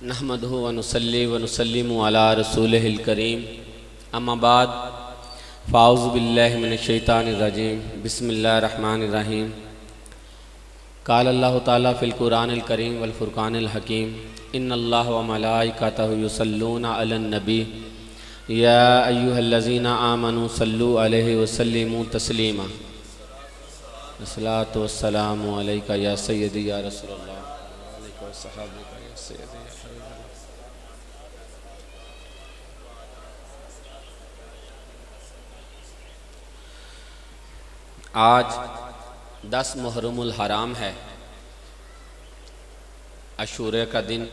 नहमदुहु व नुसल्ली व नुसल्लिमु अला रसूलिहिल करीम अम्मा बाद फ़ाऊज़ु बिल्लाहि मिनश शैतानिर रजीम बिस्मिल्लाहिर रहमानिर रहीम। क़ाल अल्लाहु तआला फ़िल क़ुरानिल करीम वल फ़ुरक़ानिल हकीम इन्नल्लाह व मलाइकतहु युसल्लूना अलन नबी या अय्युहल्लज़ीना आमनू सल्लु अलैहि व सल्लिमू तस्लीमा। अस्सलातु वस्सलामु अलैका या सय्यदी या रसूलल्लाह अलैका व सहाबिका या सय्यदी या हबीबल्लाह। आज 10 मुहर्रमुल हराम है, अशूरे का दिन।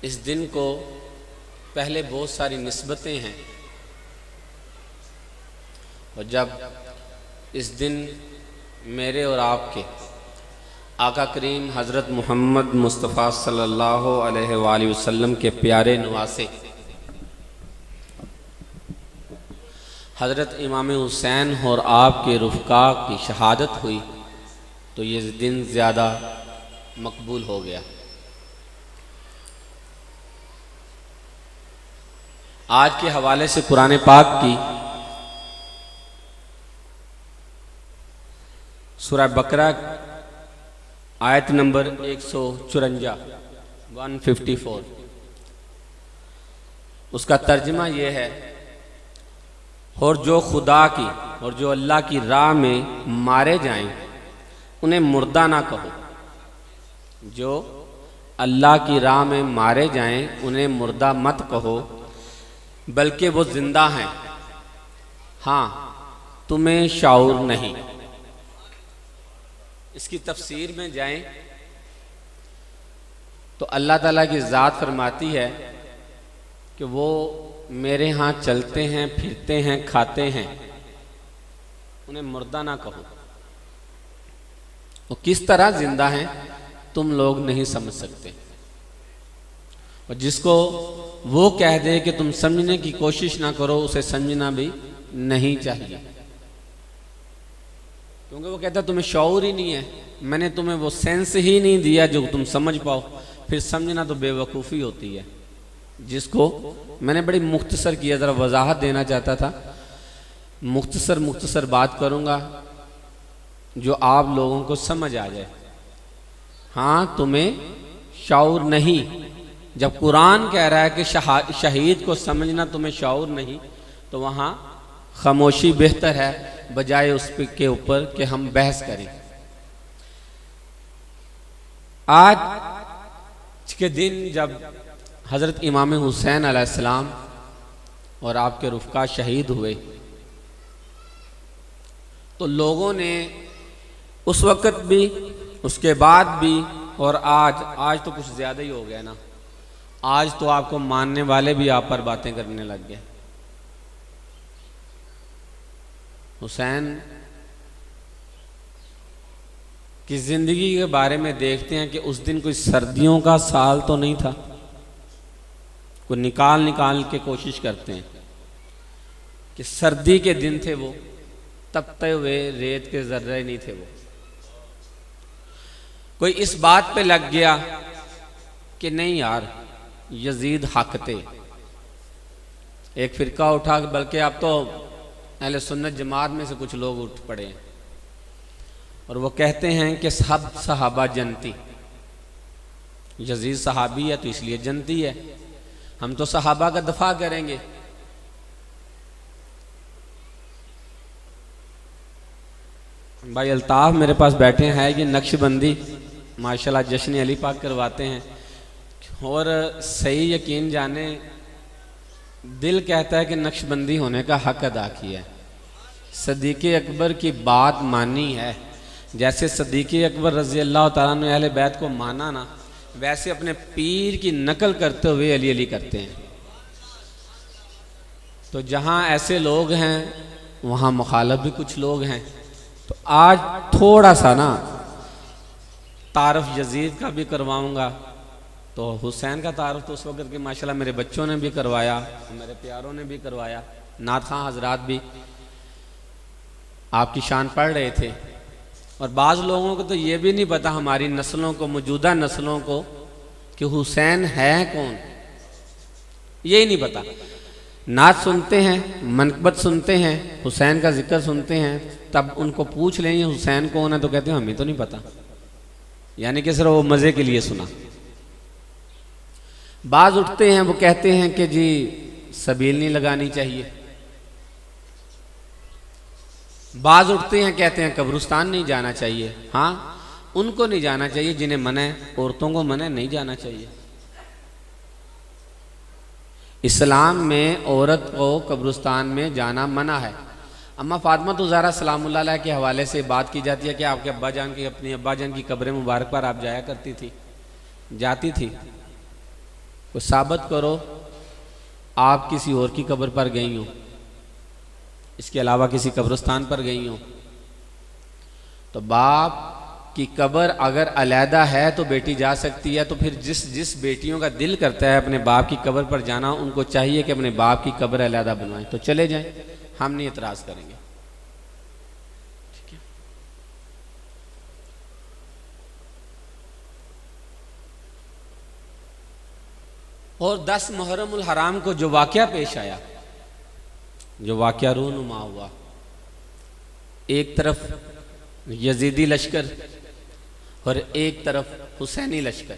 इस दिन को पहले बहुत सारी निस्बतें हैं और जब इस दिन मेरे और आपके आका करीम हज़रत मोहम्मद मुस्तफ़ा सल्लल्लाहु अलैहि वसल्लम के प्यारे नवासे हज़रत इमाम हुसैन और आपके रुफ़का की शहादत हुई तो ये दिन ज़्यादा मकबूल हो गया। आज के हवाले से कुरान पाक की सूरह बकरा आयत नंबर 154 उसका तर्जुमा ये है, और जो खुदा की और जो अल्लाह की राह में मारे जाएं उन्हें मुर्दा ना कहो। जो अल्लाह की राह में मारे जाएं उन्हें मुर्दा मत कहो, बल्कि वो जिंदा हैं, हाँ तुम्हें शाऊर नहीं। इसकी तफसीर में जाएं तो अल्लाह ताला की ज़ात फरमाती है कि वो मेरे यहाँ चलते हैं, फिरते हैं, खाते हैं, उन्हें मुर्दा ना कहो। वो किस तरह जिंदा हैं तुम लोग नहीं समझ सकते। और जिसको वो कह दे कि तुम समझने की कोशिश ना करो, उसे समझना भी नहीं चाहिए, क्योंकि वो कहता तुम्हें शऊर ही नहीं है, मैंने तुम्हें वो सेंस ही नहीं दिया जो तुम समझ पाओ। फिर समझना तो बेवकूफ़ी होती है, जिसको मैंने बड़ी मुख्तसर किया, ज़रा वजाहत देना चाहता था। मुख्तसर बात करूँगा जो आप लोगों को समझ आ जाए। हाँ तुम्हें शऊर नहीं, जब कुरान कह रहा है कि शहीद को समझना तुम्हें शऊर नहीं, तो वहाँ खामोशी बेहतर है बजाय उस के ऊपर कि हम बहस करें। आज के दिन जब हज़रत इमाम हुसैन अलैहिस्सलाम और आपके रुफ़का शहीद हुए तो लोगों ने उस वक़्त भी, उसके बाद भी और आज तो कुछ ज़्यादा ही हो गया ना। आज तो आपको मानने वाले भी आप पर बातें करने लग गए। हुसैन की ज़िंदगी के बारे में देखते हैं कि उस दिन कोई सर्दियों का साल तो नहीं था। को निकाल के कोशिश करते हैं कि सर्दी के दिन थे, वो तपते हुए रेत के जर्रे नहीं थे। वो कोई इस बात पे लग गया कि नहीं यार यजीद हक थे। एक फिरका उठा, बल्कि अब तो अहले सुन्नत जमात में से कुछ लोग उठ पड़े हैं और वो कहते हैं कि सब सहाबा जनती, यजीद सहाबी है तो इसलिए जनती है, हम तो सहाबा का दफा करेंगे। भाई अल्ताफ मेरे पास बैठे हैं, ये नक्शबंदी माशाल्लाह जश्न अली पाक करवाते हैं और सही यकीन जाने दिल कहता है कि नक्शबंदी होने का हक अदा किया है। सदीक़ अकबर की बात मानी है, जैसे सदीक़ अकबर रज़ी अल्लाह तआला अन्हु अहले बैत को माना ना, वैसे अपने पीर की नकल करते हुए अली अली करते हैं। तो जहाँ ऐसे लोग हैं वहाँ मुखालिफ भी कुछ लोग हैं। तो आज थोड़ा सा ना तारफ़ यजीद का भी करवाऊँगा। तो हुसैन का तारफ़ तो उस वक़्त के माशाल्लाह मेरे बच्चों ने भी करवाया, मेरे प्यारों ने भी करवाया, नात खां हज़रात भी आपकी शान पढ़ रहे थे। और बाज़ लोगों को तो ये भी नहीं पता, हमारी नस्लों को, मौजूदा नस्लों को, कि हुसैन है कौन, यही नहीं पता। नात सुनते हैं, मनकबत सुनते हैं, हुसैन का जिक्र सुनते हैं, तब उनको पूछ लें हुसैन कौन है तो कहते हैं हमें तो नहीं पता, यानी कि सिर्फ वो मज़े के लिए सुना। बाज उठते हैं वो कहते हैं कि जी सबील नहीं लगानी चाहिए। बाज उठते हैं कहते हैं कब्रिस्तान नहीं जाना चाहिए। हाँ, उनको नहीं जाना चाहिए जिन्हें मना है, औरतों को मना नहीं जाना चाहिए। इस्लाम में औरत को कब्रिस्तान में जाना मना है। अम्मा फातिमा ज़हरा सलामुल्लाह अलैहा के हवाले से बात की जाती है कि आपके अब्बा जान की, अपनी अब्बा जान की कब्र मुबारक पर आप जाया करती थी, जाती थी। तो साबित करो आप किसी और की कब्र पर गई हो, इसके अलावा किसी कब्रिस्तान पर गई हो। तो बाप की कब्र अगर अलहदा है तो बेटी जा सकती है, तो फिर जिस बेटियों का दिल करता है अपने बाप की कब्र पर जाना, उनको चाहिए कि अपने बाप की कब्र अलहदा बनवाएं, तो चले जाएं, हम नहीं इतराज़ करेंगे। ठीक है। और 10 मुहर्रमुल हराम को जो वाक़या पेश आया, जो वाक़या रूनुमा हुआ, एक तरफ यजीदी लश्कर और एक तरफ हुसैनी लश्कर।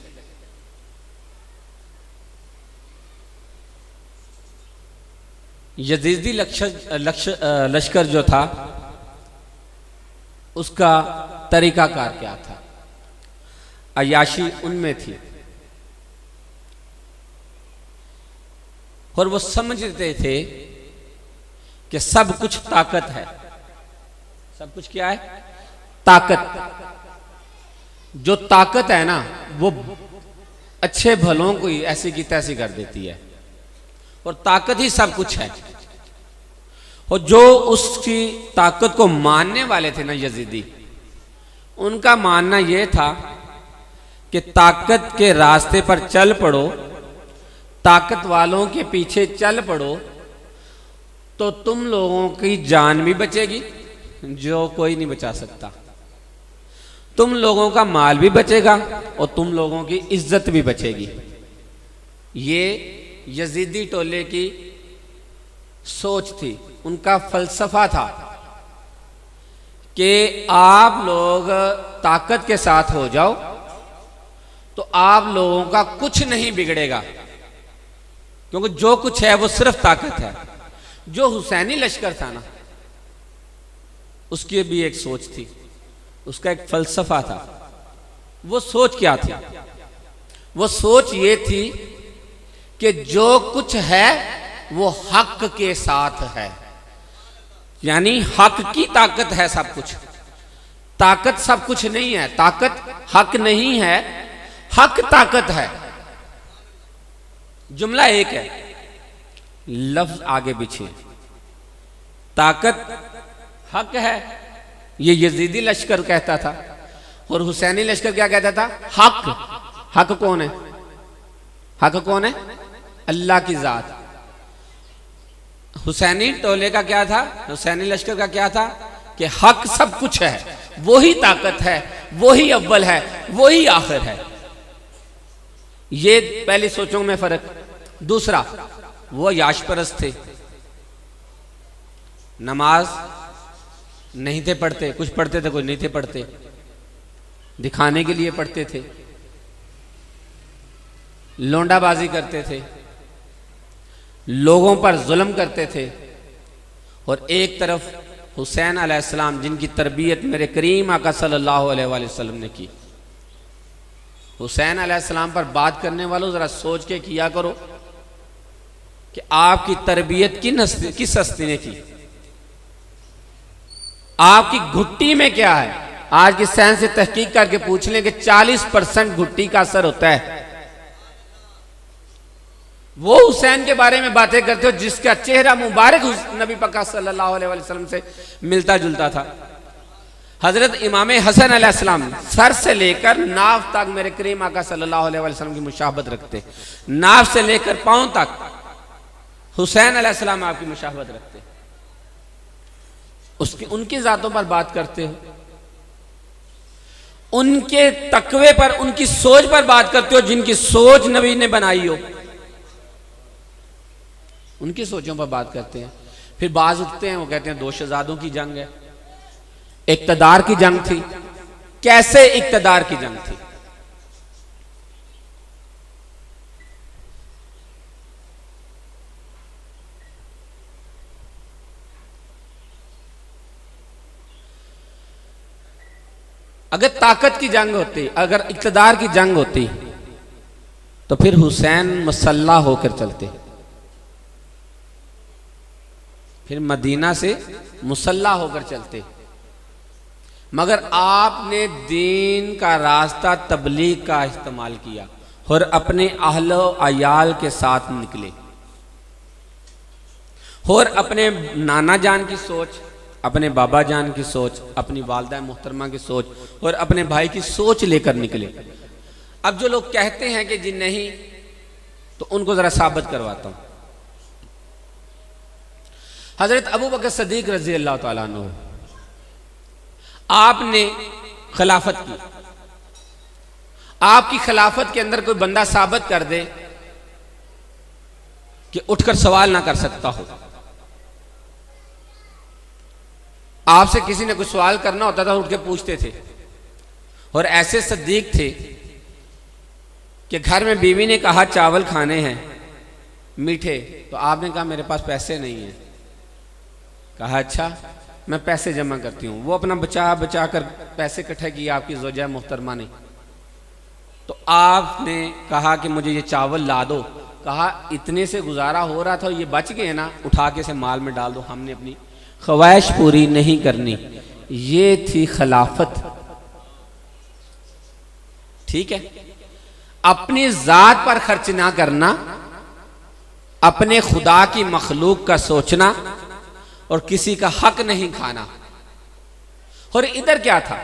यजीदी लश्कर जो था उसका तरीकाकार क्या था? अयाशी उनमें थी और वो समझते थे कि सब कुछ ताकत है। सब कुछ क्या है? ताकत। जो ताकत है ना वो अच्छे भलों को ही ऐसी की तैसी कर देती है, और ताकत ही सब कुछ है। और जो उसकी ताकत को मानने वाले थे ना यजीदी, उनका मानना यह था कि ताकत के रास्ते पर चल पड़ो, ताकत वालों के पीछे चल पड़ो, तो तुम लोगों की जान भी बचेगी जो कोई नहीं बचा सकता, तुम लोगों का माल भी बचेगा और तुम लोगों की इज्जत भी बचेगी। ये यजीदी टोले की सोच थी, उनका फलसफा था कि आप लोग ताकत के साथ हो जाओ तो आप लोगों का कुछ नहीं बिगड़ेगा, क्योंकि जो कुछ है वो सिर्फ ताकत है। जो हुसैनी लश्कर था ना, उसकी भी एक सोच थी, उसका एक फलसफा था। वो सोच क्या थी? वो सोच ये थी कि जो कुछ है वो हक के साथ है, यानी हक की ताकत है सब कुछ। ताकत सब कुछ नहीं है, ताकत हक नहीं है, हक ताकत है। जुमला एक है, लफ्ज आगे पीछे। ताकत हक है, ये यजीदी लश्कर कहता था, और हुसैनी लश्कर क्या कहता था? हक। हक कौन है? हक कौन है? अल्लाह की जात। हुसैनी टोले का क्या था? हुसैनी लश्कर का क्या था? कि हक सब कुछ है, वही ताकत है, वही अव्वल है, वही आखिर है। ये पहली सोचों में फर्क। दूसरा, वो याश परस्त थे, नमाज नहीं थे पढ़ते, कुछ पढ़ते थे कुछ नहीं थे पढ़ते, दिखाने के लिए पढ़ते थे, लोंडाबाजी करते थे, लोगों पर जुल्म करते थे। और एक तरफ हुसैन अलैहिस्सलाम, जिनकी तरबियत मेरे करीम आका सल्लल्लाहु अलैहि वसल्लम ने की। हुसैन अलैहिस्सलाम पर बात करने वालों जरा सोच के किया करो कि आपकी तरबियत किस हस्ती ने की, आपकी घुट्टी में क्या है। आज की साइंस से तहकीक करके पूछ लें कि 40% घुट्टी का असर होता है। वो हुसैन के बारे में बातें करते हो जिसका चेहरा मुबारक नबी पाक सल्लल्लाहु अलैहि वसल्लम से मिलता जुलता था। हजरत इमाम हसन अलैहिस्सलाम सर से लेकर नाव तक मेरे करीम आका सल्लल्लाहु अलैहि वसल्लम की मुशाहबत रखते, नाव से लेकर पांव तक हुसैन अलैहिस्सलाम आपकी मुशाहबत रखते। उसकी उनकी जातों पर बात करते हो। उनके तकवे पर, उनकी सोच पर बात करते हो जिनकी सोच नबी ने बनाई हो, उनकी सोचों पर बात करते हैं। फिर बाज उठते हैं, वो कहते हैं दो शहजादों की जंग है, इक्तदार की जंग थी। कैसे इक्तदार की जंग थी? अगर ताकत की जंग होती, अगर इक्तदार की जंग होती, तो फिर हुसैन मुसल्ला होकर चलते, फिर मदीना से मुसल्ला होकर चलते। मगर आपने दीन का रास्ता तबलीग का इस्तेमाल किया और अपने अहलो अयाल के साथ निकले, और अपने नाना जान की सोच, अपने बाबा जान की सोच, अपनी वालदा मुहतरमा की सोच और अपने भाई की सोच लेकर निकले। अब जो लोग कहते हैं कि जी नहीं, तो उनको जरा साबित करवाता हूं। हजरत अबू बकर सदीक रजी अल्लाह ताला अन्हु, आपने खिलाफत की, आपकी खिलाफत के अंदर कोई बंदा साबित कर दे कि उठकर सवाल ना कर सकता हो। आपसे किसी ने कुछ सवाल करना होता था, उठ के पूछते थे। और ऐसे सदीक थे कि घर में बीवी ने कहा चावल खाने हैं मीठे, तो आपने कहा मेरे पास पैसे नहीं हैं। कहा अच्छा, मैं पैसे जमा करती हूँ। वो अपना बचा बचा कर पैसे इकट्ठे किए आपकी ज़ौजा मोहतरमा ने। तो आपने कहा कि मुझे ये चावल ला दो। कहा इतने से गुजारा हो रहा था, ये बच गए ना, उठा के से माल में डाल दो, हमने अपनी ख्वाहिश पूरी नहीं करनी। ये थी खिलाफत। ठीक है, अपनी जात पर खर्च ना करना, अपने खुदा की मखलूक का सोचना और किसी का हक नहीं खाना। और इधर क्या था?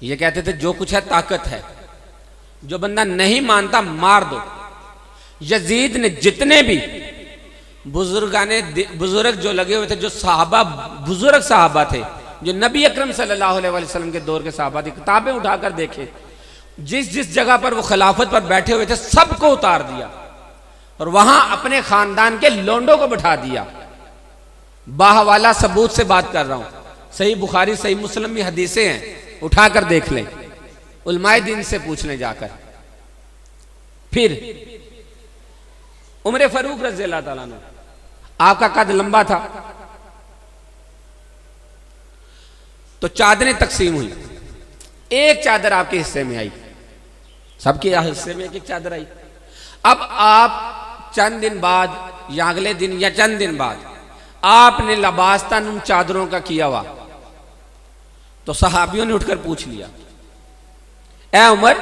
ये कहते थे जो कुछ है ताकत है, जो बंदा नहीं मानता मार दो। यजीद ने जितने भी बुजुर्ग जो लगे हुए थे, जो साहबा बुजुर्ग साहबा थे, जो नबी अकरम सल्लल्लाहु अलैहि वसल्लम के दौर के साहबा थे, किताबें उठाकर देखे, जिस जिस जगह पर वो खिलाफत पर बैठे हुए थे सबको उतार दिया और वहां अपने खानदान के लोंडों को बिठा दिया। बाहवाला सबूत से बात कर रहा हूं, सही बुखारी सही मुस्लिम में हदीसें हैं, उठाकर देख लें, उलमाए दीन से पूछ लें जाकर। फिर उमर फारूक रज़ी अल्लाह ताला अन्हु, आपका कद लंबा था, तो चादरें तकसीम हुई। एक चादर आपके हिस्से में आई, सबके हिस्से में एक एक चादर आई। अब आप चंद दिन बाद या अगले दिन या चंद दिन बाद आपने लबास्तान उन चादरों का किया हुआ, तो सहाबियों ने उठकर पूछ लिया, ए उमर,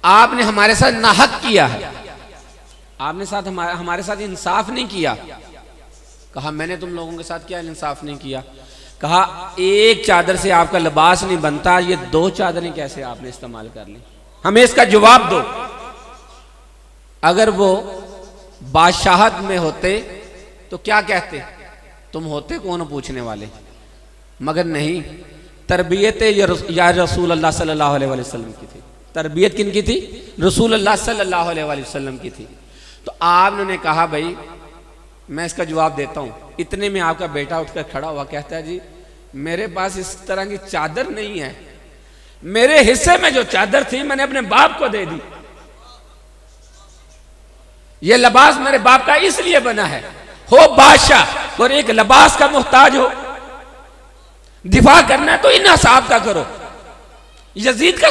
आपने हमारे साथ नाहक किया है, आपने साथ हमारे साथ इंसाफ नहीं किया। कहा मैंने तुम लोगों के साथ क्या इंसाफ नहीं किया? कहा एक चादर से आपका लिबास नहीं बनता, ये दो चादरें कैसे आपने इस्तेमाल कर ली? हमें इसका जवाब दो। अगर वो बादशाहत में होते तो क्या कहते? तुम होते कौन पूछने वाले? मगर नहीं, तरबियत या रसूल अल्लाह सल्लल्लाहु अलैहि वसल्लम की थी। तरबियत किन की थी? रसूल अल्लाह सल्लल्लाहु अलैहि वसल्लम की थी। तो आपने कहा भाई मैं इसका जवाब देता हूं। इतने में आपका बेटा उठकर खड़ा हुआ, कहता है जी मेरे पास इस तरह की चादर नहीं है, मेरे हिस्से में जो चादर थी मैंने अपने बाप को दे दी। ये लिबास मेरे बाप का इसलिए बना है, हो बादशाह और एक लिबास का मोहताज हो, दिफा करना है तो इन असहाब का करो। यजीद का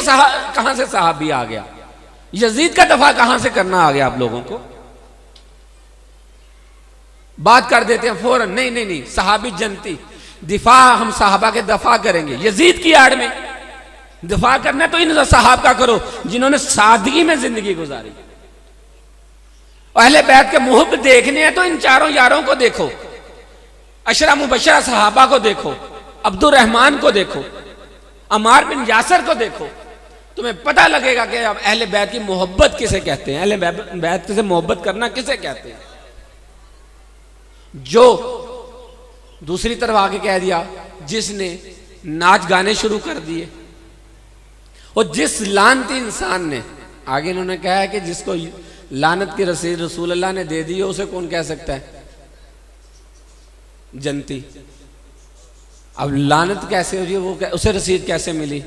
कहां से सहाबी आ गया? यजीद का दफा कहां से करना आ गया आप लोगों को? बात कर देते हैं फौरन, नहीं नहीं नहीं, सहाबी जनती, दिफा हम सहाबा के दफा करेंगे। यजीद की आड़ में दफा करना तो इन सहाब का करो जिन्होंने सादगी में जिंदगी गुजारी। अहले बैत के मुहब्बत देखने हैं तो इन चारों यारों को देखो, अशरा मुबशरा सहाबा को देखो, अब्दुर रहमान को देखो, अमार बिन यासर को देखो, तुम्हें पता लगेगा कि अब अहले बैत की मोहब्बत किसे कहते हैं, अहले बैत से मोहब्बत करना किसे कहते हैं। जो दूसरी तरफ आके कह दिया जिसने नाच गाने शुरू कर दिए। और जिस लानती इंसान ने, आगे इन्होंने कहा है कि जिसको लानत की रसीद रसूल अल्लाह ने दे दी है उसे कौन कह सकता है जनती। अब लानत कैसे हो रही है, वो उसे रसीद कैसे मिली,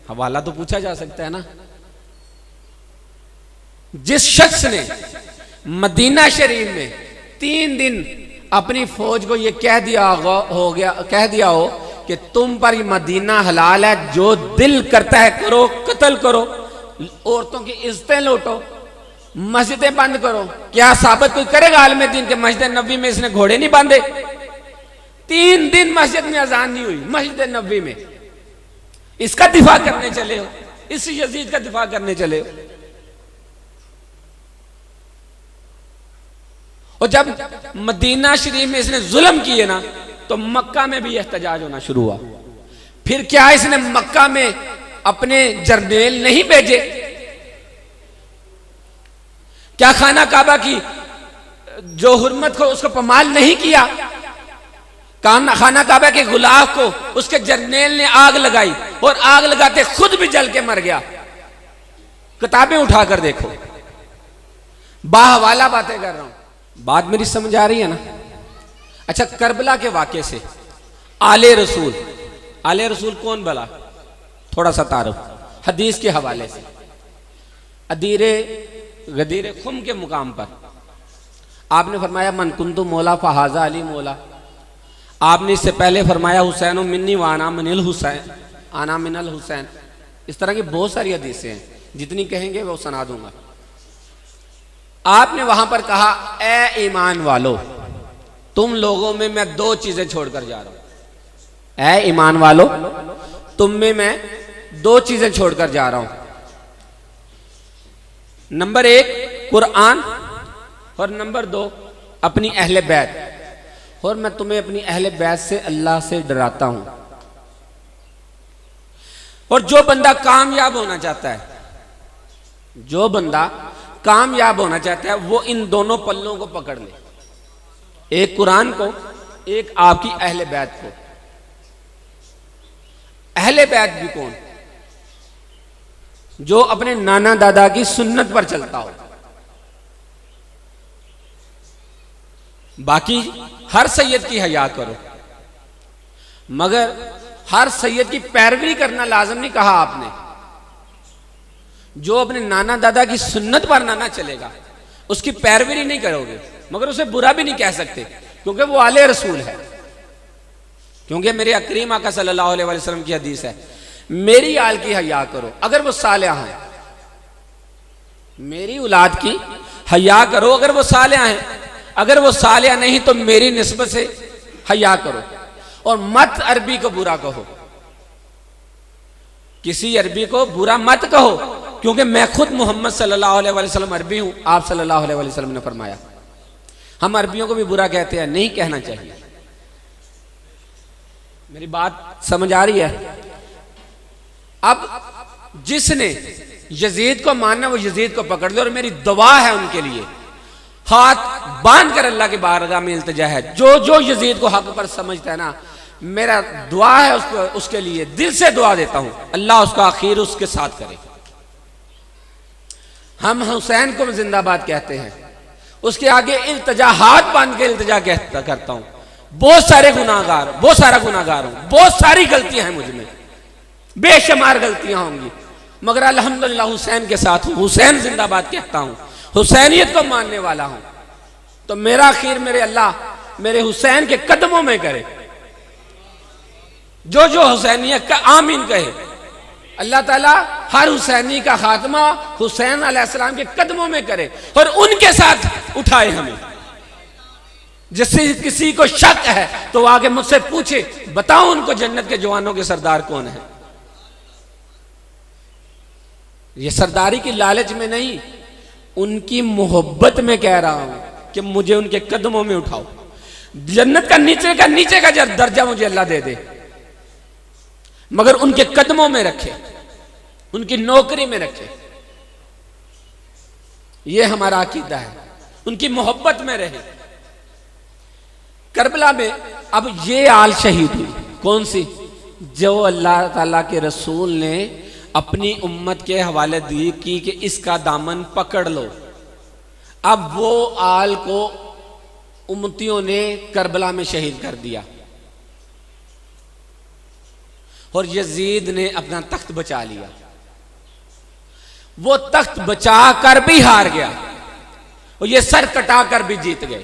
हवाला तो पूछा जा सकता है ना। जिस शख्स ने मदीना शरीफ में 3 दिन अपनी फौज को यह कह दिया हो कि तुम पर मदीना हलाल है, जो दिल करता है करो, कत्ल करो, औरतों की इज्जतें लूटो, मस्जिदें बंद करो, क्या साबित कोई करेगा आलम दीन के मस्जिद नबी में इसने घोड़े नहीं बांधे? 3 दिन मस्जिद में अजान नहीं हुई, मस्जिद नबी में। इसका दिफा करने चले हो, इस यजीद का दिफा करने चले हो। और जब मदीना शरीफ में इसने जुल्म किए ना, तो मक्का में भी एहतजाज होना शुरू हुआ। फिर क्या इसने मक्का में अपने जर्नेल नहीं भेजे? क्या खाना काबा की जो हुर्मत को उसको पमाल नहीं किया? खाना काबा के गुलाब को उसके जर्नेल ने आग लगाई और आग लगाते खुद भी जल के मर गया। किताबें उठाकर देखो, बाहवाला बातें कर रहा हूं, बात मेरी समझ आ रही है ना। अच्छा, करबला के वाक़े से आले रसूल कौन भला? थोड़ा सा तारुफ हदीस के हवाले से। गदीर खुम के मुकाम पर आपने फरमाया मन कुंतु मौला फहाजा अली मौला। आपने इससे पहले फरमाया हुसैन मिन्नी वाना मिनल हुसैन आना मिनल हुसैन। इस तरह की बहुत सारी हदीसें हैं, जितनी कहेंगे वो सुना दूंगा। आपने वहां पर कहा, ए ईमान वालो, तुम लोगों में मैं 2 चीजें छोड़कर जा रहा हूं। ए ईमान वालो, तुम में मैं 2 चीजें छोड़कर जा रहा हूं। नंबर 1 कुरान और नंबर 2 अपनी अहले बैत। और मैं तुम्हें अपनी अहले बैत से अल्लाह से डराता हूं। और जो बंदा कामयाब होना चाहता है, जो बंदा कामयाब होना चाहता है, वो इन दोनों पल्लों को पकड़ ले, एक कुरान को, एक आपकी अहले बैत को। अहले बैत भी कौन? जो अपने नाना दादा की सुन्नत पर चलता हो। बाकी हर सैयद की हया करो, मगर हर सैयद की पैरवी करना लाजम नहीं कहा आपने। जो अपने नाना दादा की सुन्नत पर नाना चलेगा, उसकी पैरवी नहीं करोगे, मगर उसे बुरा भी नहीं कह सकते, क्योंकि वो आले रसूल है। क्योंकि मेरे अकरीम आका सल्लल्लाहु अलैहि वसल्लम की हदीस है, मेरी आल की हया करो अगर वो सालिहा हैं, मेरी औलाद की हया करो अगर वो सालिहा हैं, अगर वो सालिहा नहीं तो मेरी निस्बत से हया करो। और मत अरबी को बुरा कहो, किसी अरबी को बुरा मत कहो, क्योंकि मैं खुद मोहम्मद सल्लल्लाहु अलैहि वसल्लम अरबी हूं। आप सल्लल्लाहु अलैहि वसल्लम ने फरमाया, हम अरबियों को भी बुरा कहते हैं, नहीं कहना चाहिए। मेरी बात समझ आ रही है? अब जिसने यजीद को मानना वो यजीद को पकड़ ले, और मेरी दुआ है उनके लिए, हाथ बांध कर अल्लाह की बारगाह में इल्तिजा है, जो जो यजीद को हक पर समझता है ना, मेरा दुआ है उसके लिए, दिल से दुआ देता हूं, अल्लाह उसका आखिर उसके साथ करे। हम हुसैन को जिंदाबाद कहते हैं, उसके आगे इल्तिजा, हाथ बांध के इल्तिजा करता हूं। बहुत सारे गुनाहगार, बहुत सारा गुनाहगार हूं, बहुत सारी गलतियां हैं मुझ में, बेशुमार गलतियां होंगी, मगर अल्हम्दुलिल्लाह हुसैन के साथ हूं, हुसैन जिंदाबाद कहता हूं, हुसैनियत को मानने वाला हूं। तो मेरा आखिर मेरे अल्लाह मेरे हुसैन के कदमों में करे। जो जो हुसैनियत का आमीन कहे, अल्लाह ताला हर हुसैनी का खात्मा हुसैन अलैहिस्सलाम के कदमों में करे और उनके साथ उठाए हमें। जिससे किसी को शक है तो आगे मुझसे पूछे, बताओ उनको जन्नत के जवानों के सरदार कौन है। ये सरदारी की लालच में नहीं, उनकी मोहब्बत में कह रहा हूं कि मुझे उनके कदमों में उठाओ। जन्नत का नीचे का दर्जा मुझे अल्लाह दे दे, मगर उनके कदमों में रखे, उनकी नौकरी में रखे। यह हमारा अकीदा है, उनकी मोहब्बत में रहे। करबला में अब ये आल शहीद हुई, कौन सी? जो अल्लाह ताला के रसूल ने अपनी उम्मत के हवाले दी की कि इसका दामन पकड़ लो। अब वो आल को उम्मतियों ने करबला में शहीद कर दिया और यजीद ने अपना तख्त बचा लिया। वो तख्त बचा कर भी हार गया और ये सर कटा कर भी जीत गए।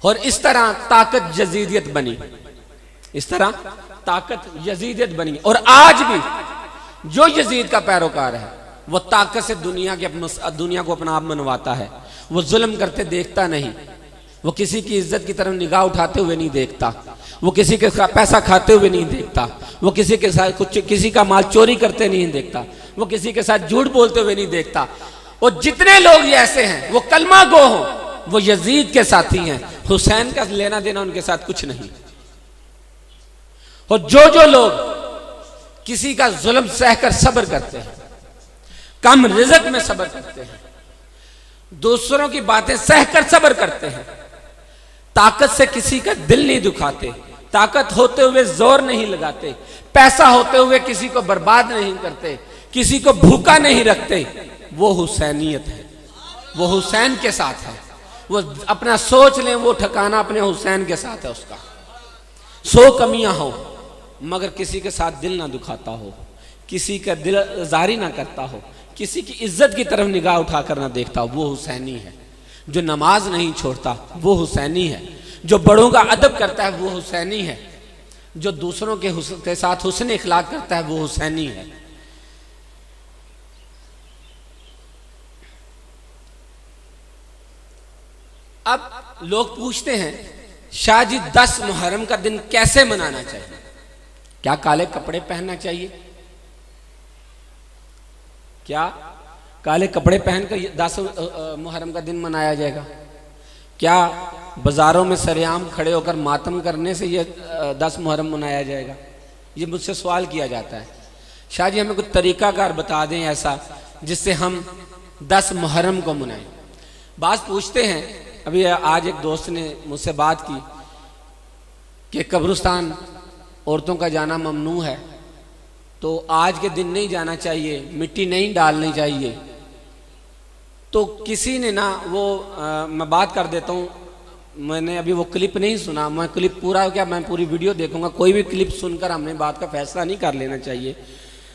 और इस तरह ताकत यजीदियत बनी, इस तरह ताकत यजीदियत बनी। और आज भी जो यजीद का पैरोकार है वो ताकत से दुनिया को अपना आप मनवाता है। वो जुल्म करते देखता नहीं, वो किसी की इज्जत की तरफ निगाह उठाते हुए नहीं देखता, वो किसी के पैसा खाते हुए नहीं देखता, वो किसी के साथ कुछ किसी का माल चोरी करते नहीं देखता, वो किसी के साथ झूठ बोलते हुए नहीं देखता। और जितने लोग ये ऐसे हैं वो कलमा गो हों, वो यजीद के साथी हैं। हुसैन का लेना देना उनके साथ कुछ नहीं। और जो लोग किसी का जुल्म सहकर सब्र करते हैं, कम रिज़्क़ में सब्र करते हैं, दूसरों की बातें सहकर सब्र करते हैं, ताकत से किसी का दिल नहीं दुखाते, ताकत होते हुए जोर नहीं लगाते, पैसा होते हुए किसी को बर्बाद नहीं करते, किसी को भूखा नहीं रखते, वो हुसैनियत है। वो हुसैन के साथ है। वो अपना सोच लें, वो ठिकाना अपने हुसैन के साथ है उसका। 100 कमियां हो मगर किसी के साथ दिल ना दुखाता हो, किसी का दिल जारी ना करता हो, किसी की इज्जत की तरफ निगाह उठाकर ना देखता हो, वो हुसैनी है। जो नमाज नहीं छोड़ता वो हुसैनी है। जो बड़ों का अदब करता है वो हुसैनी है। जो दूसरों के साथ हुस्न इखलाक करता है वो हुसैनी है। अब लोग पूछते हैं शाह जी 10 मुहर्रम का दिन कैसे मनाना चाहिए? क्या काले कपड़े पहनना चाहिए? क्या काले कपड़े पहनकर 10 मुहर्रम का दिन मनाया जाएगा? क्या बाजारों में सरेआम खड़े होकर मातम करने से ये 10 मुहर्रम मनाया जाएगा? ये मुझसे सवाल किया जाता है। शाह जी हमें कुछ तरीकाकार बता दें ऐसा जिससे हम 10 मुहर्रम को मनाएं। बात पूछते हैं, अभी आज एक दोस्त ने मुझसे बात की कि कब्रिस्तान औरतों का जाना ममनू है, तो आज के दिन नहीं जाना चाहिए, मिट्टी नहीं डालनी चाहिए। तो किसी ने ना वो मैं बात कर देता हूँ, मैंने अभी वो क्लिप नहीं सुना, मैं क्लिप पूरा क्या मैं पूरी वीडियो देखूंगा। कोई भी क्लिप सुनकर हमने बात का फैसला नहीं कर लेना चाहिए।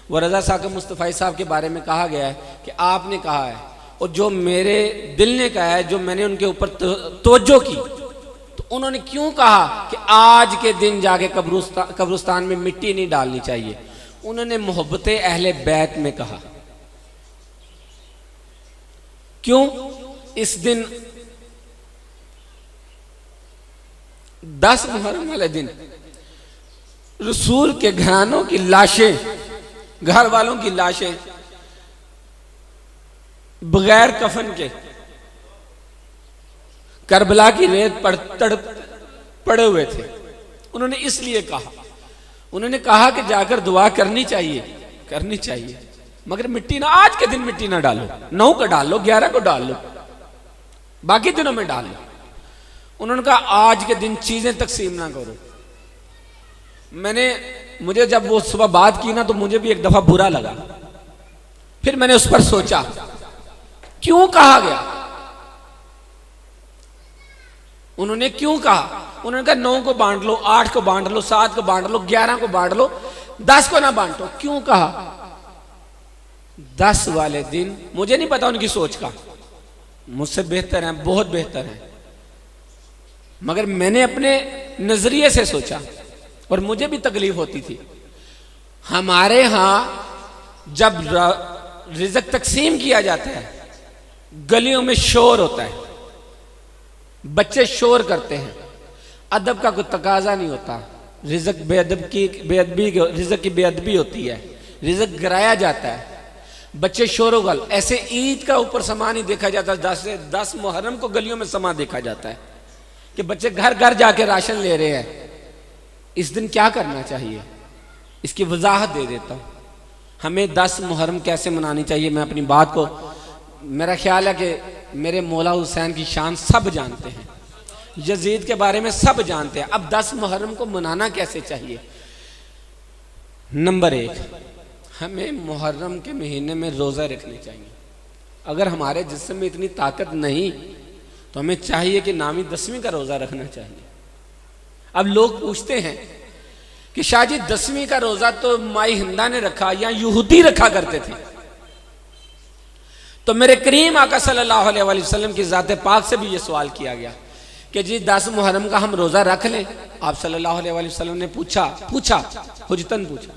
वो रज़ा साकिब मुस्तफ़ाई साहब के बारे में कहा गया है कि आपने कहा है और जो मेरे दिल ने कहा है, जो मैंने उनके ऊपर तवज्जो की, तो उन्होंने क्यों कहा कि आज के दिन जाके कब्रिस्तान में मिट्टी नहीं डालनी चाहिए? उन्होंने मोहब्बत अहले बैत में कहा। क्यों? इस दिन 10 मुहर्रम वाले दिन रसूल के घरानों की लाशें, घर वालों की लाशें बगैर कफन के करबला की रेत पर पड़े हुए थे। उन्होंने इसलिए कहा, उन्होंने कहा कि जाकर दुआ करनी चाहिए, मगर मिट्टी ना, आज के दिन मिट्टी ना डालो, 9 को डाल लो, 11 को डाल लो, बाकी दिनों में डाल लो। उन्होंने कहा आज के दिन चीजें तकसीम ना करो। मुझे जब वो सुबह बात की ना तो मुझे भी एक दफा बुरा लगा। फिर मैंने उस पर सोचा क्यों कहा गया, उन्होंने क्यों कहा? उन्होंने कहा 9 को बांट लो, 8 को बांट लो, 7 को बांट लो, 11 को बांट लो, 10 को ना बांटो। क्यों कहा? 10 वाले दिन, मुझे नहीं पता उनकी सोच का, मुझसे बेहतर है, बहुत बेहतर है, मगर मैंने अपने नजरिए से सोचा और मुझे भी तकलीफ होती थी। हमारे यहां जब रिज़्क़ तकसीम किया जाता है, गलियों में शोर होता है, बच्चे शोर करते हैं, अदब का कोई तकाजा नहीं होता, रिज़्क़ रिज़्क़ की बेअदबी होती है, रिज़्क़ गिराया जाता है, बच्चे शोरोगल। ऐसे ईद का ऊपर समा नहीं देखा जाता, 10 मुहर्रम को गलियों में समा देखा जाता है कि बच्चे घर घर जाके राशन ले रहे हैं। इस दिन क्या करना चाहिए, इसकी वजाहत दे देता हूं। हमें 10 मुहर्रम कैसे मनानी चाहिए, मैं अपनी बात को, मेरा ख्याल है कि मेरे मौला हुसैन की शान सब जानते हैं, यजीद के बारे में सब जानते हैं। अब 10 मुहर्रम को मनाना कैसे चाहिए? नंबर 1, हमें मुहर्रम के महीने में रोज़ा रखने चाहिए। अगर हमारे जिस्म में इतनी ताकत नहीं तो हमें चाहिए कि नामी 10वीं का रोज़ा रखना चाहिए। अब लोग पूछते हैं कि शाह जी 10वीं का रोज़ा तो माई हिंदा ने रखा या यहूदी रखा करते थे। तो मेरे करीम आका सल्लल्लाहु अलैहि वसल्लम की ज़ात पाक से भी ये सवाल किया गया कि जी 10 मुहर्रम का हम रोज़ा रख लें। आप सल्लल्लाहु अलैहि वसल्लम ने पूछा हुजतन पूछा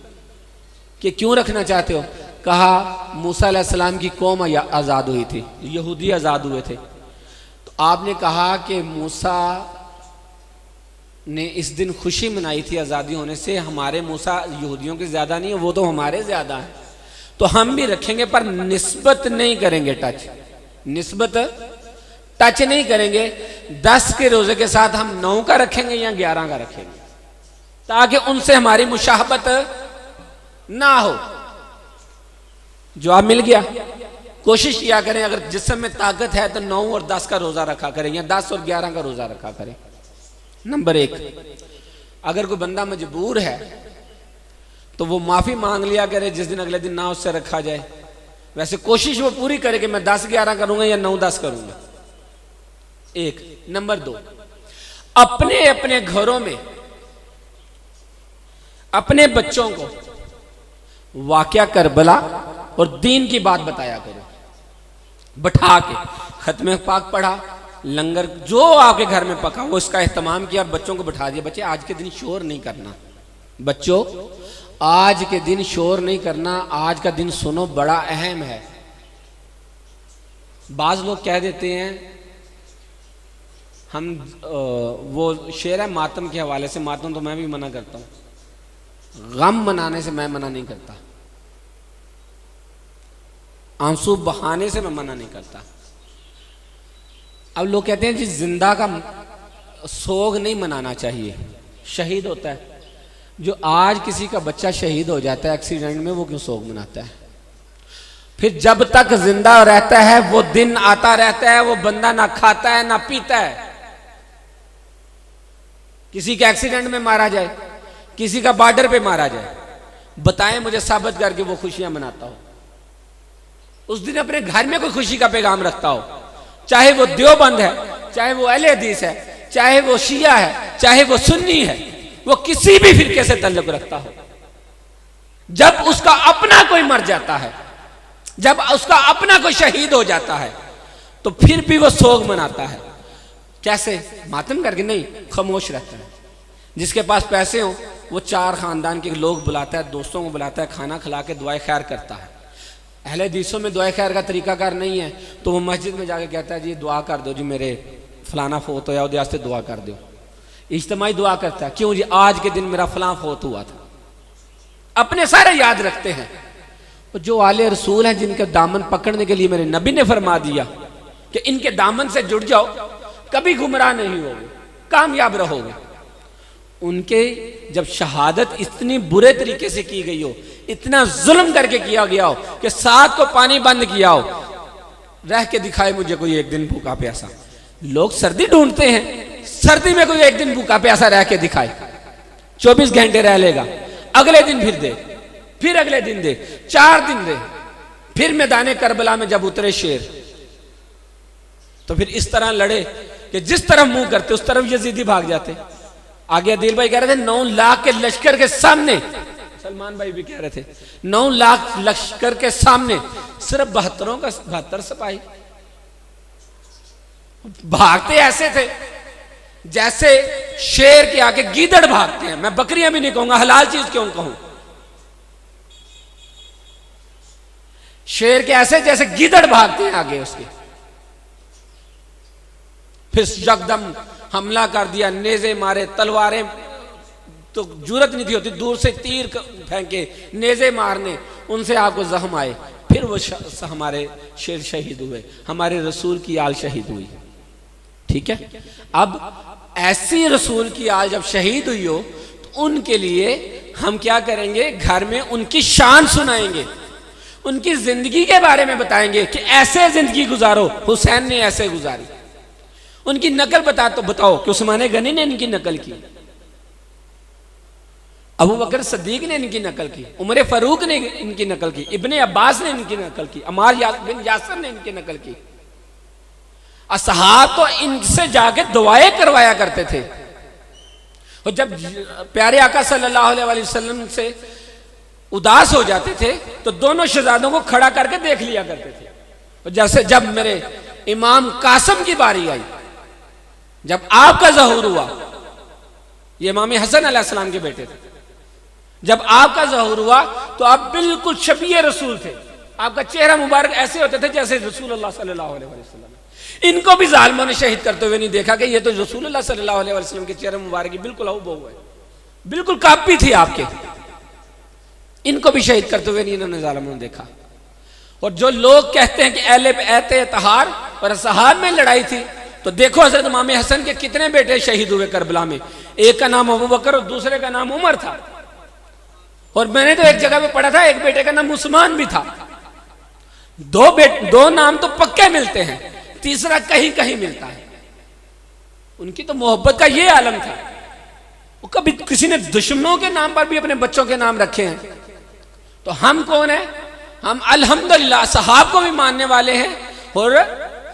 कि क्यों रखना चाहते हो? कहा मूसा अलैहिस्सलाम की कौम आज़ाद हुई थी, यहूदी आज़ाद हुए थे। तो आपने कहा कि मूसा ने इस दिन खुशी मनाई थी आज़ादी होने से, हमारे मूसा यहूदियों के ज़्यादा नहीं है, वो तो हमारे ज़्यादा है, तो हम भी रखेंगे पर निस्बत नहीं करेंगे, निस्बत टच नहीं करेंगे। 10 के रोज़े के साथ हम 9 का रखेंगे या 11 का रखेंगे, ताकि उनसे हमारी मुशाहबत ना हो। जवाब मिल गया। कोशिश किया करें, अगर जिस्म में ताकत है तो 9 और 10 का रोज़ा रखा करें या 10 और 11 का रोज़ा रखा करें। नंबर 1, अगर कोई बंदा मजबूर है तो वो माफ़ी मांग लिया करे जिस दिन अगले दिन ना उससे रखा जाए। वैसे कोशिश वो पूरी करे कि मैं 10-11 करूंगा या 9-10 करूंगा। 1। नंबर 2, अपने अपने घरों में अपने बच्चों को वाक़या करबला और दीन की बात बताया करो, बैठा के खत्मे पाक पढ़ा, लंगर जो आपके घर में पका वो इसका एहतमाम किया, बच्चों को बैठा दिया, बच्चे आज के दिन शोर नहीं करना, बच्चों आज के दिन शोर नहीं करना, आज का दिन सुनो, बड़ा अहम है। बाज लोग कह देते हैं, हम वो शेर है मातम के हवाले से, मातम तो मैं भी मना करता हूँ, गम मनाने से मैं मना नहीं करता, आंसू बहाने से मैं मना नहीं करता। अब लोग कहते हैं जी जिंदा का सोग नहीं मनाना चाहिए, शहीद होता है। जो आज किसी का बच्चा शहीद हो जाता है एक्सीडेंट में, वो क्यों सोग मनाता है? फिर जब तक जिंदा रहता है वो दिन आता रहता है, वो बंदा ना खाता है ना पीता है। किसी के एक्सीडेंट में मारा जाए, किसी का बॉर्डर पे मारा जाए, बताएं मुझे साबित करके वो खुशियां मनाता हो। उस दिन अपने घर में कोई खुशी का पैगाम रखता हो, चाहे वो देवबंद है, चाहे वो अहले हदीस है, चाहे वो शिया है, चाहे वो सुन्नी है, वो किसी भी फिरके से ताल्लुक रखता हो। जब उसका अपना कोई मर जाता है, जब उसका अपना कोई शहीद हो जाता है, तो फिर भी वो सोग मनाता है। कैसे? मातम करके नहीं, खामोश रहता है। जिसके पास पैसे हो वो 4 खानदान के लोग बुलाता है, दोस्तों को बुलाता है, खाना खिला के दुआए खैर करता है। अहले हदीसों में दुआ खैर का तरीकाकार नहीं है, तो वो मस्जिद में जाके कहता है जी दुआ कर दो, जी मेरे फलाना फोत हो या उस वास्ते दुआ कर दो। इज्तिमाई दुआ करता है, क्यों जी आज के दिन मेरा फलां फोत हुआ था। अपने सारे याद रखते हैं। जो आले रसूल हैं, जिनके दामन पकड़ने के लिए मेरे नबी ने फरमा दिया कि इनके दामन से जुड़ जाओ, कभी गुमराह नहीं होगे, कामयाब रहोगे। उनके जब शहादत इतनी बुरे तरीके से की गई हो, इतना जुल्म करके किया गया हो कि 7 को पानी बंद किया हो, रह के दिखाए मुझे कोई एक दिन भूखा प्यासा। लोग सर्दी ढूंढते हैं, सर्दी में कोई एक दिन भूखा प्यासा रह के दिखाए। 24 घंटे रह लेगा, अगले दिन फिर दे, फिर अगले दिन दे, 4 दिन दे, फिर मैदाने करबला में जब उतरे शेर, तो फिर इस तरह लड़े कि जिस तरफ मुंह करते उस तरफ यजीदी भाग जाते। आगे अदील भाई कह रहे थे 9 लाख के लश्कर के सामने, सलमान भाई भी कह रहे थे 9 लाख लश्कर के सामने सिर्फ 72 सिपाही भागते ऐसे थे जैसे शेर के आगे गीदड़ भागते हैं। मैं बकरियां भी नहीं कहूंगा, हलाल चीज क्यों कहूं। शेर के ऐसे जैसे गीदड़ भागते हैं आगे उसके। फिर यकदम हमला कर दिया, नेज़े मारे, तलवारें तो जरूरत नहीं थी होती, दूर से तीर फेंके, नेज़े मारने, उनसे आपको जख्म आए। फिर वो हमारे शेर शहीद हुए, हमारे रसूल की आल शहीद हुई। ठीक है, अब ऐसी रसूल की आल जब शहीद हुई हो तो उनके लिए हम क्या करेंगे, घर में उनकी शान सुनाएंगे, उनकी जिंदगी के बारे में बताएंगे कि ऐसे जिंदगी गुजारो, हुसैन ने ऐसे गुजारी। उनकी नकल बताओ कि उस्मान गनी ने इनकी नकल की, अबू बकर सद्दीक ने इनकी नकल की, उमर फारूक ने इनकी नकल की, इब्ने अब्बास ने इनकी नकल की, अम्मार बिन यासर ने इनकी नकल की। असहाब तो इनसे जाके दुआएं करवाया करते थे। और जब प्यारे आका सल्लल्लाहु अलैहि वसल्लम से उदास हो जाते थे तो दोनों शहजादों को खड़ा करके देख लिया करते थे। और जैसे जब मेरे इमाम कासिम की बारी आई, जब आपका ज़हूर हुआ, ये इमाम हसन अलैहिस्सलाम के बेटे थे, जब आपका ज़हूर हुआ तो आप बिल्कुल शबीह रसूल थे। आपका चेहरा मुबारक ऐसे होते थे जैसे रसूलुल्लाह सल्लल्लाहु अलैहि वसल्लम। इनको भी जालिमों ने शहीद करते हुए नहीं देखा कि ये तो रसूलुल्लाह सल्लल्लाहु अलैहि वसल्लम के चेहरे मुबारक की बिल्कुल हूबहू है, बिल्कुल कॉपी थी आपके। इनको भी शहीद करते हुए नहीं इन्होंने जालिमों ने देखा। और जो लोग कहते हैं कि अहले बैत तहार और असहाब में लड़ाई थी, तो देखो हजरत इमाम हसन के कितने बेटे शहीद हुए करबला में। एक का नाम अबू बकर और दूसरे का नाम उमर था। और मैंने तो एक जगह पे पढ़ा था एक बेटे का नाम उस्मान भी था। दो नाम तो पक्के मिलते हैं, तीसरा कहीं कहीं मिलता है। उनकी तो मोहब्बत का ये आलम था। वो कभी किसी ने दुश्मनों के नाम पर भी अपने बच्चों के नाम रखे हैं। तो हम कौन है? हम अल्हम्दुलिल्लाह सहाब को भी मानने वाले हैं और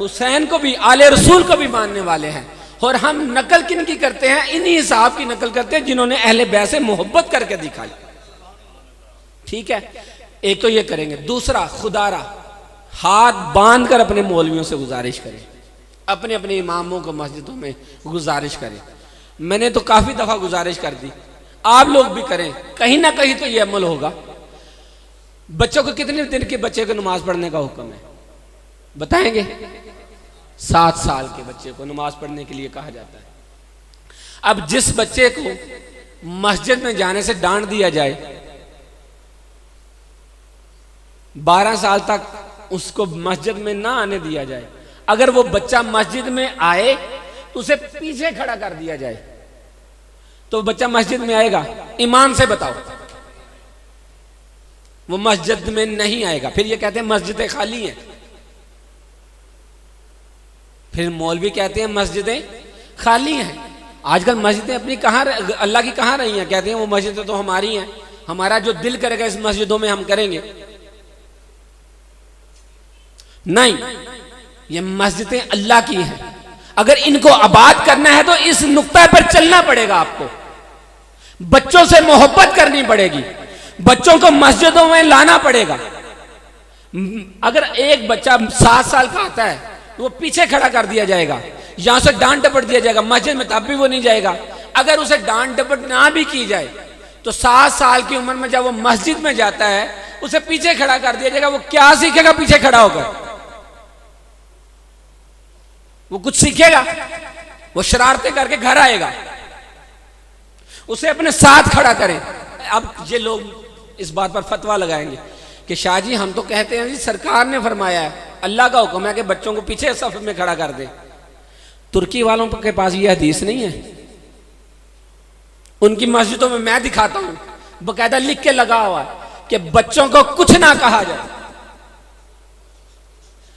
हुसैन को भी, आले रसूल को भी मानने वाले हैं। और हम नकल किन की करते हैं? इन्हीं साहब की नकल करते हैं जिन्होंने अहले बैत से मोहब्बत करके दिखाई। ठीक है, एक तो ये करेंगे। दूसरा, खुदारा हाथ बांध कर अपने मौलवियों से गुजारिश करें, अपने अपने इमामों को मस्जिदों में गुजारिश करें। मैंने तो काफी दफा गुजारिश कर दी, आप लोग भी करें, कहीं ना कहीं तो ये अमल होगा। बच्चों को कितने दिन के बच्चे को नमाज पढ़ने का हुक्म है बताएंगे? 7 साल के बच्चे को नमाज पढ़ने के लिए कहा जाता है। अब जिस बच्चे को मस्जिद में जाने से डांट दिया जाए, 12 साल तक उसको मस्जिद में ना आने दिया जाए, अगर वो बच्चा मस्जिद में आए तो उसे पीछे खड़ा कर दिया जाए, तो बच्चा मस्जिद में आएगा? ईमान से बताओ, वो मस्जिद में नहीं आएगा। फिर ये कहते हैं मस्जिदें खाली हैं, फिर मौलवी कहते हैं मस्जिदें खाली हैं। आजकल मस्जिदें अपनी कहाँ, अल्लाह की कहाँ रही हैं? कहते हैं वो मस्जिदें तो हमारी हैं, हमारा जो दिल करेगा इस मस्जिदों में हम करेंगे। नहीं, ये मस्जिदें अल्लाह की हैं। अगर इनको आबाद करना है तो इस नुक्ता पर चलना पड़ेगा आपको। बच्चों से मोहब्बत करनी पड़ेगी, बच्चों को मस्जिदों में लाना पड़ेगा। अगर एक बच्चा 7 साल का आता है तो वो पीछे खड़ा कर दिया जाएगा, यहां से डांट डपट दिया जाएगा, मस्जिद में तब भी वो नहीं जाएगा। अगर उसे डांट डपट ना भी की जाए तो 7 साल की उम्र में जब वो मस्जिद में जाता है उसे पीछे खड़ा कर दिया जाएगा। वो क्या सीखेगा पीछे खड़ा होकर? वो कुछ सीखेगा? वो शरारतें करके घर आएगा। उसे अपने साथ खड़ा करें। अब ये लोग इस बात पर फतवा लगाएंगे कि शाह जी हम तो कहते हैं जी सरकार ने फरमाया है, अल्लाह का हुक्म है कि बच्चों को पीछे सफ में खड़ा कर दे। तुर्की वालों के पास ये हदीस नहीं है। उनकी मस्जिदों में मैं दिखाता हूं, बकायदा लिख के लगा हुआ है कि बच्चों को कुछ ना कहा जाए।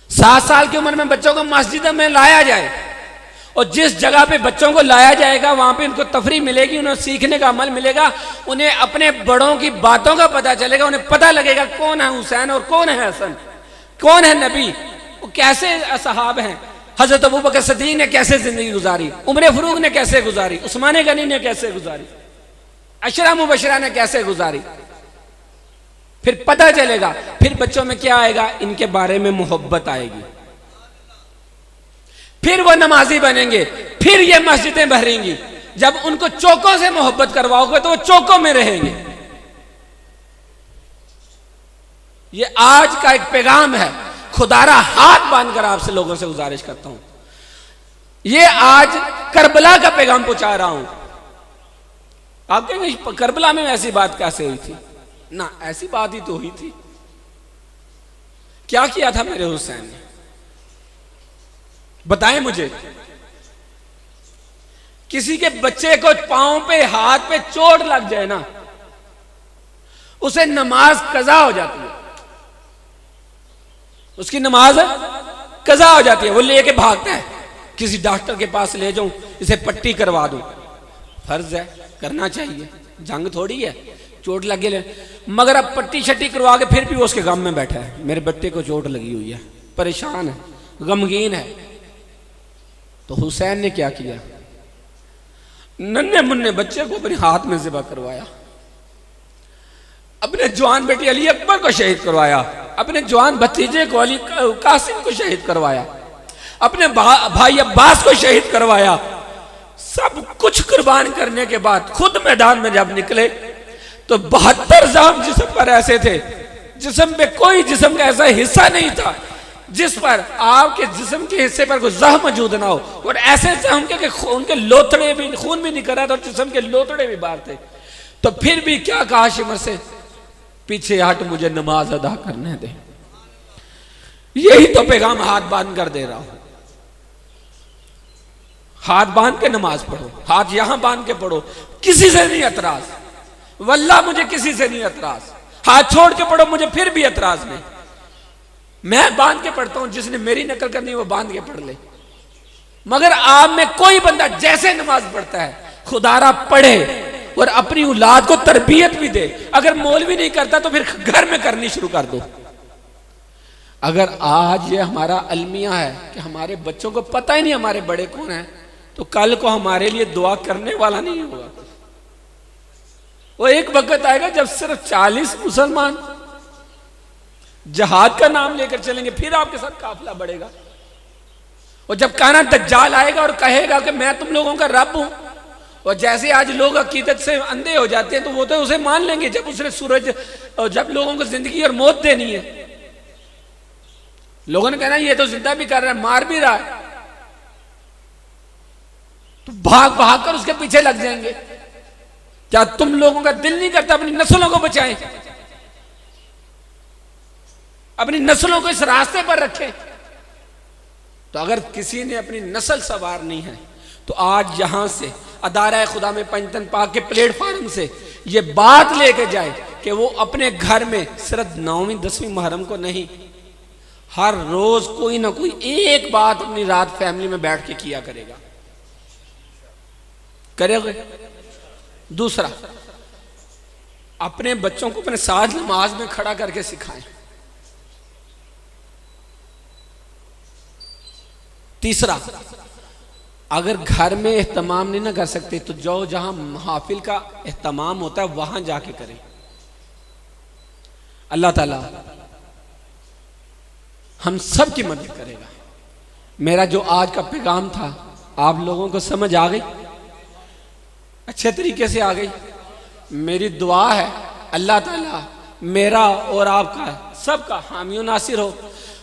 7 साल की उम्र में बच्चों को मस्जिद में लाया जाए और जिस जगह पे बच्चों को लाया जाएगा वहां पे उनको तफरीह मिलेगी, उन्हें सीखने का अमल मिलेगा, उन्हें अपने बड़ों की बातों का पता चलेगा, उन्हें पता लगेगा कौन है हुसैन और कौन है हसन, कौन है नबी, वो कैसे असहाब हैं। हजरत अबू बकर सिद्दीक ने कैसे जिंदगी गुजारी, उमर फारूक ने कैसे गुजारी, उस्मान गनी ने कैसे गुजारी, अशरा मुबशरा ने कैसे गुजारी। फिर पता चलेगा, फिर बच्चों में क्या आएगा? इनके बारे में मोहब्बत आएगी, फिर वो नमाजी बनेंगे, फिर ये मस्जिदें भरेंगी। जब उनको चौकों से मोहब्बत करवाओगे तो वो चौकों में रहेंगे। ये आज का एक पैगाम है, खुदारा हाथ बांधकर आपसे लोगों से गुजारिश करता हूं। ये आज करबला का पैगाम पहुंचा रहा हूं। आप कहेंगे करबला में ऐसी बात कैसे हुई थी? ना, ऐसी बात ही तो हुई थी। क्या किया था मेरे हुसैन ने? बताएं मुझे। किसी के बच्चे को पांव पे हाथ पे चोट लग जाए ना, उसे नमाज कज़ा हो जाती है, उसकी नमाज कज़ा हो जाती है। वो लेके भागता है, किसी डॉक्टर के पास ले जाऊं, इसे पट्टी करवा दूं। फर्ज है, करना चाहिए, जंग थोड़ी है, चोट लगे ले। मगर अब पट्टी शट्टी करवा के फिर भी वो उसके गम में बैठा है, मेरे बेटे को चोट लगी हुई है, परेशान है, गमगीन है। तो हुसैन ने क्या किया, नन्हे मुन्ने बच्चे को अपने हाथ में ज़िबा करवाया, अपने जवान बेटे अली अकबर को शहीद करवाया, अपने जवान भतीजे को अली कासिम को शहीद करवाया, अपने भाई अब्बास को शहीद करवाया। सब कुछ कुर्बान करने के बाद खुद मैदान में जब निकले तो 72 जख्म जिस्म पर ऐसे थे, जिस्म पे कोई जिस्म का ऐसा हिस्सा नहीं था जिस पर आपके जिस्म के हिस्से पर कोई जख्म मौजूद ना हो। और ऐसे जख्म के उनके लोथड़े भी, खून भी निकल रहा था और जिस्म के लोथड़े भी बाहर थे। तो फिर भी क्या कहा शिमर से, पीछे हट, मुझे नमाज अदा करने दे। यही तो पैगाम हाथ बांध कर दे रहा हूं, हाथ बांध के नमाज पढ़ो, हाथ यहां बांध के पढ़ो, किसी से नहीं एतराज, वल्लाह मुझे किसी से नहीं एतराज। हाथ छोड़ के पढ़ो, मुझे फिर भी एतराज नहीं, मैं बांध के पढ़ता हूं, जिसने मेरी नकल करनी है वो बांध के पढ़ ले। मगर आप में कोई बंदा जैसे नमाज पढ़ता है खुदारा पढ़े और अपनी औलाद को तरबियत भी दे। अगर मौलवी नहीं करता तो फिर घर में करनी शुरू कर दो। अगर आज ये हमारा अलमिया है कि हमारे बच्चों को पता ही नहीं हमारे बड़े कौन हैं, तो कल को हमारे लिए दुआ करने वाला नहीं होगा। वो एक वक्त आएगा जब सिर्फ 40 मुसलमान जहाद का नाम लेकर चलेंगे, फिर आपके साथ काफिला बढ़ेगा। और जब काना दज्जाल आएगा और कहेगा कि मैं तुम लोगों का रब हूं, और जैसे आज लोग अकीदत से अंधे हो जाते हैं तो वो तो उसे मान लेंगे जब उसने सूरज और जब लोगों को जिंदगी और मौत देनी है, लोगों ने कहना ये तो जिंदा भी कर रहा है, मार भी रहा है, तो भाग भाग कर उसके पीछे लग जाएंगे। क्या तुम लोगों का दिल नहीं करता अपनी नस्लों को बचाएं, अपनी नस्लों को इस रास्ते पर रखें? तो अगर किसी ने अपनी नस्ल सवार नहीं है तो आज यहां से अदारा खुदा में पंजतन पाक के प्लेटफार्म से ये बात लेके जाए कि वो अपने घर में सिर्फ 9वीं 10वीं मुहर्रम को नहीं, हर रोज कोई ना कोई एक बात अपनी रात फैमिली में बैठ के किया करेगा, करेगा। दूसरा, अपने बच्चों को अपने साथ नमाज में खड़ा करके सिखाएं। तीसरा, अगर घर में एहतमाम नहीं ना कर सकते तो जो जहां महफिल का एहतमाम होता है वहां जाके करें। अल्लाह ताला हम सब की मदद करेगा। मेरा जो आज का पैगाम था आप लोगों को समझ आ गई, अच्छे तरीके से आ गई। मेरी दुआ है अल्लाह ताला मेरा और आपका सबका हामी नासिर हो,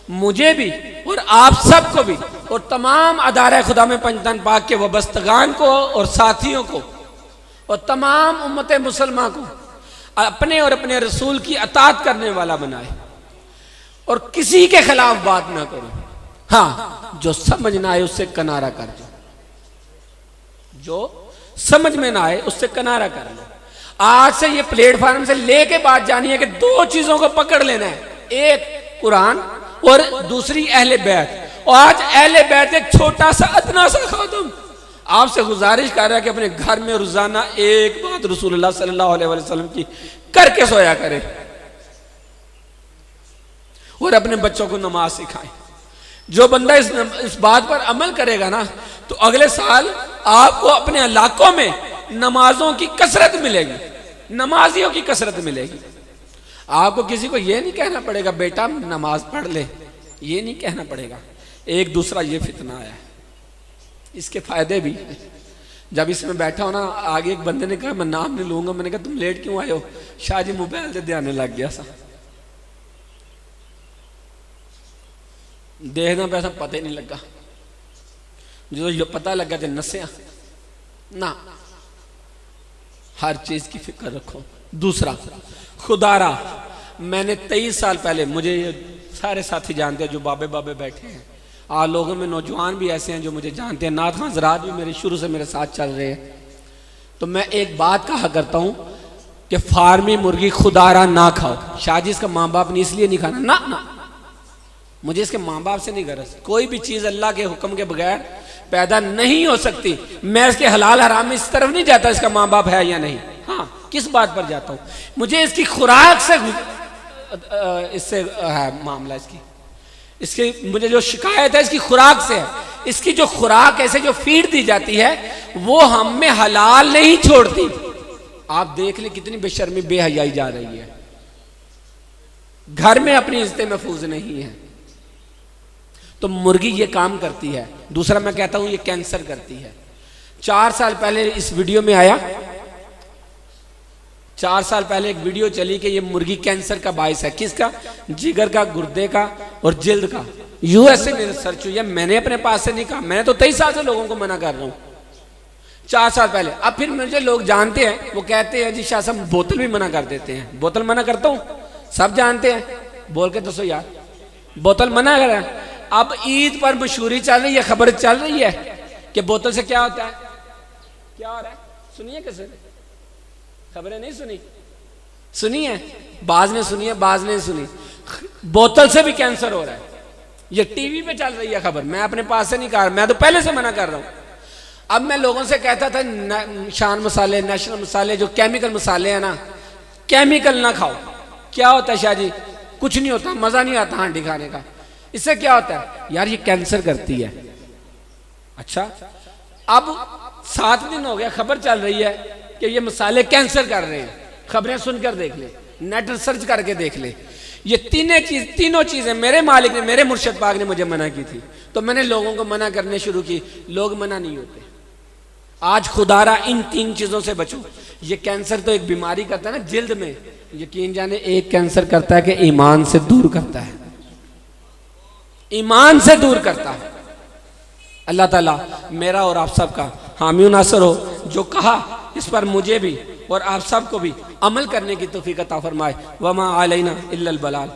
मुझे भी और आप सबको भी और तमाम अदारे खुदा में पंजतन पाक के वबस्तगान को और साथियों को और तमाम उम्मत मुसलमान को अपने और अपने रसूल की अताअत करने वाला बनाए और किसी के खिलाफ बात ना करो। हाँ, जो समझ ना आए उससे किनारा कर दो, जो समझ में ना आए उससे किनारा कर लो। आज से ये प्लेटफार्म से लेके बात जानी है कि 2 चीजों को पकड़ लेना है, एक कुरान और दूसरी अहले बैत। और आज अहले बैत एक छोटा सा अदना सा खातम आपसे गुजारिश कर रहा है कि अपने घर में रोजाना एक बात रसूलुल्लाह सल्लल्लाहु अलैहि वसल्लम की करके सोया करे और अपने बच्चों को नमाज सिखाएं। जो बंदा इस बात पर अमल करेगा ना तो अगले साल आपको अपने इलाकों में नमाजों की कसरत मिलेगी, नमाजियों की कसरत मिलेगी। आपको किसी को यह नहीं कहना पड़ेगा बेटा नमाज पढ़ ले, ये नहीं कहना पड़ेगा। एक दूसरा ये फितना आया है, इसके फायदे भी हैं। जब इसमें बैठा हो ना, आगे एक बंदे ने कहा मैं नाम नहीं लूंगा, मैंने कहा तुम लेट क्यों आए हो? शाहजी मोबाइल से ध्यान लग गया सा, देखना पैसा पता ही नहीं लगा, जो ये पता लगा जो नसिया ना। हर चीज की फिक्र रखो। दूसरा, खुदारा मैंने 23 साल पहले, मुझे ये सारे साथी जानते हैं जो बाबे बाबे बैठे हैं, आज लोगों में नौजवान भी ऐसे हैं जो मुझे जानते हैं, नाथ खां हज़रात भी मेरे शुरू से मेरे साथ चल रहे हैं। तो मैं एक बात कहा करता हूँ कि फार्मी मुर्गी खुदारा ना खाओ। शाहजी इसका माँ बाप ने इसलिए नहीं खाना, ना ना, मुझे इसके माँ बाप से नहीं गरज। कोई भी चीज़ अल्लाह के हुक्म के बगैर पैदा नहीं हो सकती। मैं इसके हलाल हराम में इस तरफ नहीं जाता इसका माँ बाप है या नहीं। हाँ, किस बात पर जाता हूँ, मुझे इसकी खुराक से इससे है मामला। इसकी मुझे जो शिकायत है इसकी खुराक से है। इसकी जो खुराक ऐसे जो फीड दी जाती है वो हम में हलाल नहीं छोड़ती। आप देख ले कितनी बेशर्मी बेहयाई जा रही है। घर में अपनी इज्जतें महफूज नहीं है। तो मुर्गी ये काम करती है। दूसरा मैं कहता हूं ये कैंसर करती है। 4 साल पहले इस वीडियो में आया, 4 साल पहले एक वीडियो चली कि ये मुर्गी कैंसर का बायस है। किसका? जिगर का, गुर्दे का और जिल्द का। यूएसए में रिसर्च हुई है, मैंने अपने पास से नहीं कहा। मैंने तो 23 साल से लोगों को मना कर रहा हूं, 4 साल पहले। अब फिर मुझे लोग जानते हैं, वो कहते हैं जी शाह साहब बोतल भी मना कर देते हैं। बोतल मना करता हूं, सब जानते हैं, बोल के तो सो यार, बोतल मना कर। अब ईद पर मशहूरी चल रही है, खबर चल रही है कि बोतल से क्या होता है, क्या हो रहा है। सुनिए किसी ने खबरें नहीं सुनी? सुनी है, बाज ने सुनी है, बाज ने सुनी। बोतल से भी कैंसर हो रहा है। ये टीवी पे चल रही है खबर, मैं अपने पास से नहीं कर रहा, मैं तो पहले से मना कर रहा हूं। अब मैं लोगों से कहता था शान मसाले, नेशनल मसाले, जो केमिकल मसाले हैं ना, केमिकल ना खाओ। क्या होता है शाह जी? कुछ नहीं होता, मजा नहीं आता हांडी खाने का। इससे क्या होता है यार? ये कैंसर करती है। अच्छा, अब 7 दिन हो गया खबर चल रही है कि ये मसाले कैंसर कर रहे हैं। खबरें सुनकर देख ले, नेट रिसर्च करके देख ले। ये तीनों चीजें मेरे मालिक ने, मेरे मुर्शिद पाक ने मुझे मना की थी, तो मैंने लोगों को मना करने शुरू की। लोग मना नहीं होते। आज खुदारा इन 3 चीजों से बचो। ये कैंसर तो एक बीमारी करता है ना जिल्द में, यकीन जाने एक कैंसर करता है कि ईमान से दूर करता है, ईमान से दूर करता है। अल्लाह ताला मेरा और आप सबका हामी नासर हो। जो कहा इस पर मुझे भी और आप सबको भी अमल करने की तौफीक अता फरमाए। वमा अलैना इल्लल बलाल।